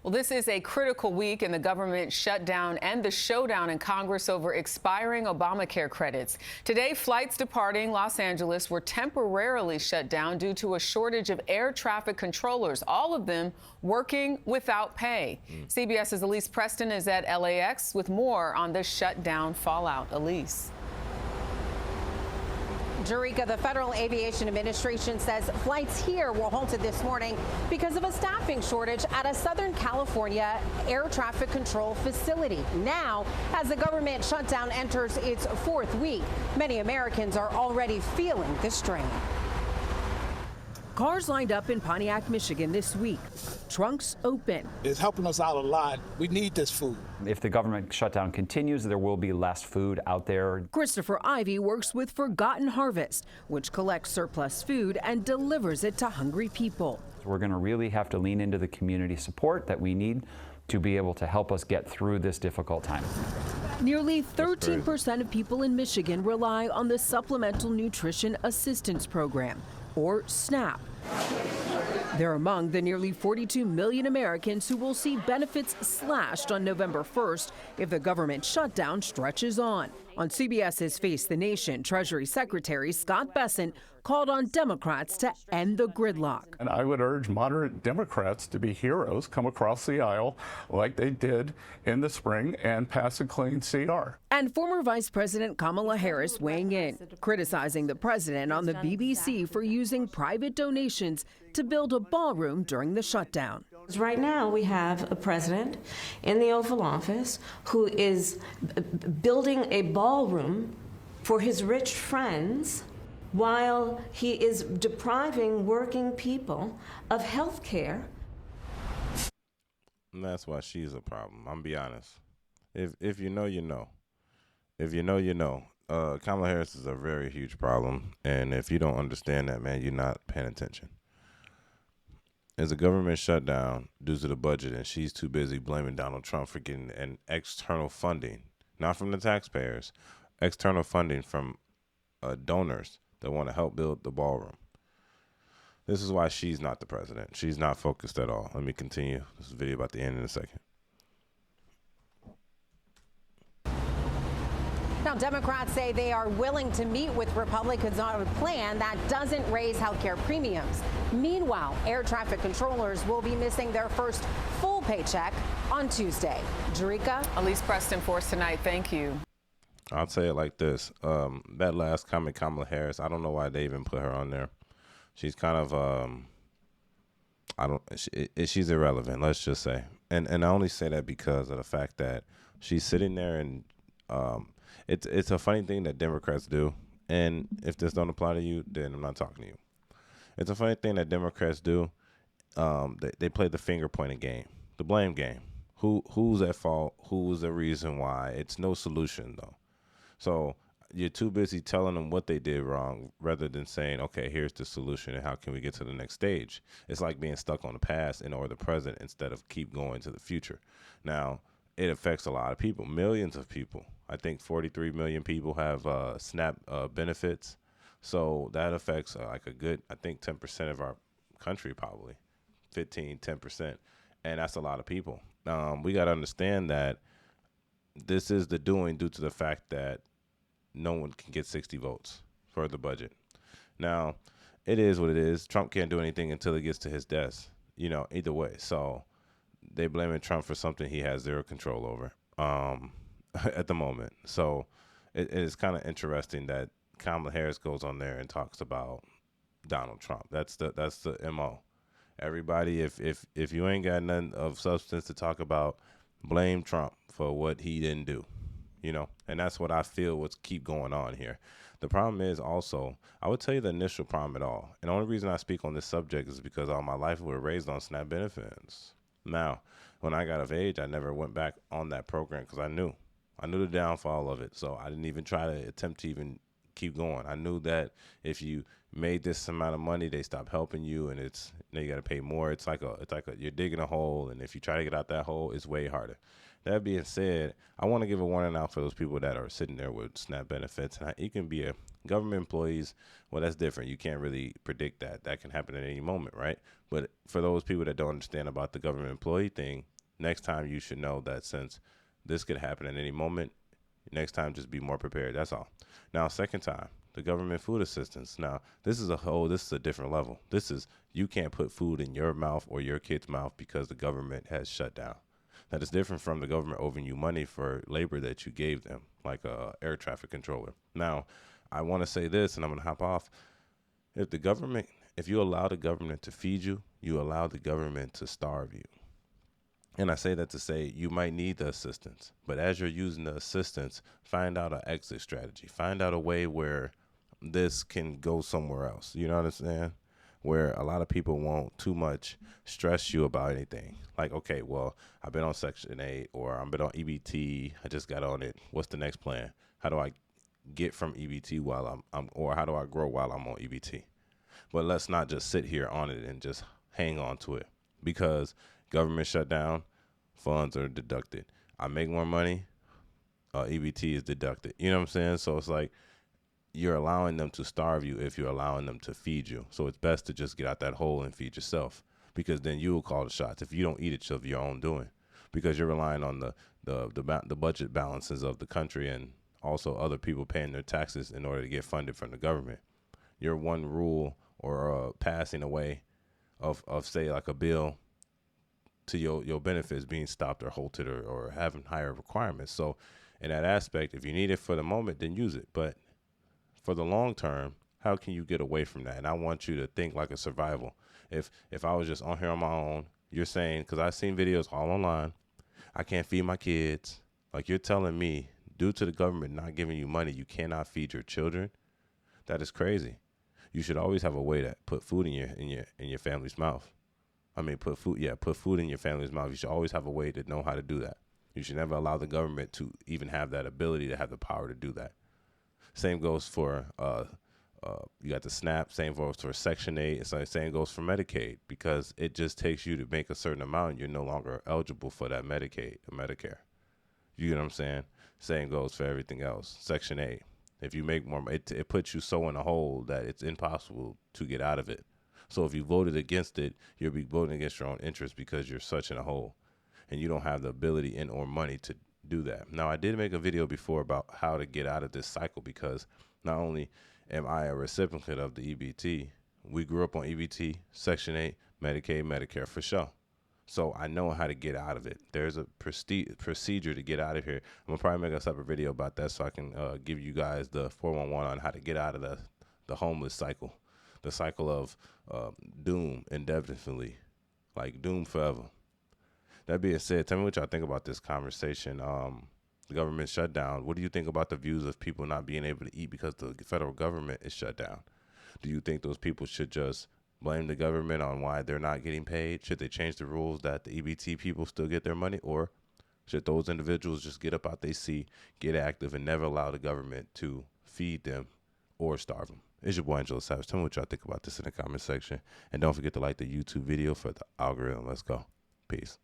Well, this is a critical week in the government shutdown and the showdown in Congress over expiring Obamacare credits. Today, flights departing Los Angeles were temporarily shut down due to a shortage of air traffic controllers, all of them working without pay. CBS's Elise Preston is at LAX with more on this shutdown fallout. Elise. Jerika, the Federal Aviation Administration says flights here were halted this morning because of a staffing shortage at a Southern California air traffic control facility. Now, as the government shutdown enters its fourth week, many Americans are already feeling the strain. Cars lined up in Pontiac, Michigan this week. Trunks open. It's helping us out a lot. We need this food. If the government shutdown continues, there will be less food out there. Christopher Ivy works with Forgotten Harvest, which collects surplus food and delivers it to hungry people. We're going to really have to lean into the community support that we need to be able to help us get through this difficult time. Nearly 13% of people in Michigan rely on the Supplemental Nutrition Assistance Program, or SNAP. They're among the nearly 42 million Americans who will see benefits slashed on November 1st if the government shutdown stretches on. On CBS's Face the Nation, Treasury Secretary Scott Bessent called on Democrats to end the gridlock. And I would urge moderate Democrats to be heroes, come across the aisle like they did in the spring and pass a clean CR. And former Vice President Kamala Harris weighing in, criticizing the president on the BBC for using private donations to build a ballroom during the shutdown. Right now, we have a president in the Oval Office who is building a ballroom for his rich friends while he is depriving working people of health care. And that's why she's a problem. I'm gonna be honest. If you know, you know. If you know, you know. Kamala Harris is a very huge problem, and if you don't understand that, man, you're not paying attention. There's a government shutdown due to the budget, and she's too busy blaming Donald Trump for getting an external funding, not from the taxpayers, external funding from donors that want to help build the ballroom. This is why she's not the president. She's not focused at all. Let me continue this video about to end in a second. Now, Democrats say they are willing to meet with Republicans on a plan that doesn't raise health care premiums. Meanwhile, air traffic controllers will be missing their first full paycheck on Tuesday. Jerika? Elise Preston for us tonight. Thank you. I'll say it like this. That last comment, Kamala Harris, I don't know why they even put her on there. She's kind of, she's irrelevant, let's just say. And I only say that because of the fact that she's sitting there and it's a funny thing that Democrats do. And if this don't apply to you, then I'm not talking to you. It's a funny thing that Democrats do. They play the finger pointing game, the blame game. Who's at fault? Who's the reason why? It's no solution, though. So you're too busy telling them what they did wrong rather than saying, okay, here's the solution and how can we get to the next stage? It's like being stuck on the past or the present instead of keep going to the future. Now, it affects a lot of people, millions of people. I think 43 million people have SNAP benefits. So that affects like a good, I think 10% of our country, probably 10%. And that's a lot of people. We got to understand that this is the doing due to the fact that no one can get 60 votes for the budget. Now, it is what it is. Trump can't do anything until he gets to his desk, either way. So they blaming Trump for something he has zero control over at the moment. So it is kind of interesting that Kamala Harris goes on there and talks about Donald Trump. That's the MO. Everybody, if you ain't got nothing of substance to talk about, blame Trump for what he didn't do, and that's what I feel what's keep going on here. The problem is also, I would tell you the initial problem at all. And the only reason I speak on this subject is because all my life we were raised on SNAP benefits. Now, when I got of age, I never went back on that program because I knew the downfall of it. So I didn't even try to attempt to even keep going. I knew that if you made this amount of money, they stop helping you, and it's now you got to pay more. It's like you're digging a hole, and if you try to get out that hole, it's way harder. That being said, I want to give a warning out for those people that are sitting there with SNAP benefits. And you can be a government employees. Well, that's different. You can't really predict that. That can happen at any moment, right? But for those people that don't understand about the government employee thing, next time you should know that since this could happen at any moment, next time just be more prepared. That's all. Now, second time, the government food assistance. Now, this is a different level. This is, you can't put food in your mouth or your kid's mouth because the government has shut down. That is different from the government owing you money for labor that you gave them, like a air traffic controller. Now, I want to say this, and I'm going to hop off. If you allow the government to feed you, you allow the government to starve you. And I say that to say you might need the assistance, but as you're using the assistance, find out an exit strategy. Find out a way where this can go somewhere else. You know what I'm saying? Where a lot of people won't too much stress you about anything. Like, okay, well, I've been on Section 8 or I've been on EBT. I just got on it. What's the next plan? How do I get from EBT while or how do I grow while I'm on EBT? But let's not just sit here on it and just hang on to it, because government shutdown, funds are deducted. I make more money, EBT is deducted. You know what I'm saying? So it's like you're allowing them to starve you if you're allowing them to feed you. So it's best to just get out that hole and feed yourself, because then you will call the shots if you don't eat it of your own doing, because you're relying on the budget balances of the country and also other people paying their taxes in order to get funded from the government. Your one rule or passing away of say like a bill to your benefits being stopped or halted or having higher requirements. So in that aspect, if you need it for the moment, then use it. But for the long term, how can you get away from that? And I want you to think like a survival. If I was just on here on my own, you're saying, because I've seen videos all online, I can't feed my kids. Like, you're telling me, due to the government not giving you money, you cannot feed your children. That is crazy. You should always have a way to put food in your family's mouth. I mean, put food in your family's mouth. You should always have a way to know how to do that. You should never allow the government to even have that ability to have the power to do that. Same goes for you got the SNAP. Same goes for Section 8. Same goes for Medicaid, because it just takes you to make a certain amount, and you're no longer eligible for that Medicaid or Medicare. You know what I'm saying? Same goes for everything else. Section 8. If you make more, it puts you so in a hole that it's impossible to get out of it. So if you voted against it, you'll be voting against your own interest, because you're such in a hole and you don't have the ability and or money to do that. Now, I did make a video before about how to get out of this cycle, because not only am I a recipient of the EBT, we grew up on EBT, Section 8, Medicaid, Medicare for sure. So I know how to get out of it. There's a procedure to get out of here. I'm going to probably make a separate video about that so I can give you guys the 411 on how to get out of the homeless cycle, the cycle of doom indefinitely, like doom forever. That being said, tell me what y'all think about this conversation. The government shutdown. What do you think about the views of people not being able to eat because the federal government is shut down? Do you think those people should just blame the government on why they're not getting paid? Should they change the rules that the EBT people still get their money? Or should those individuals just get up out they seat, get active, and never allow the government to feed them or starve them? It's your boy, Angela Savage. Tell me what y'all think about this in the comment section. And don't forget to like the YouTube video for the algorithm. Let's go. Peace.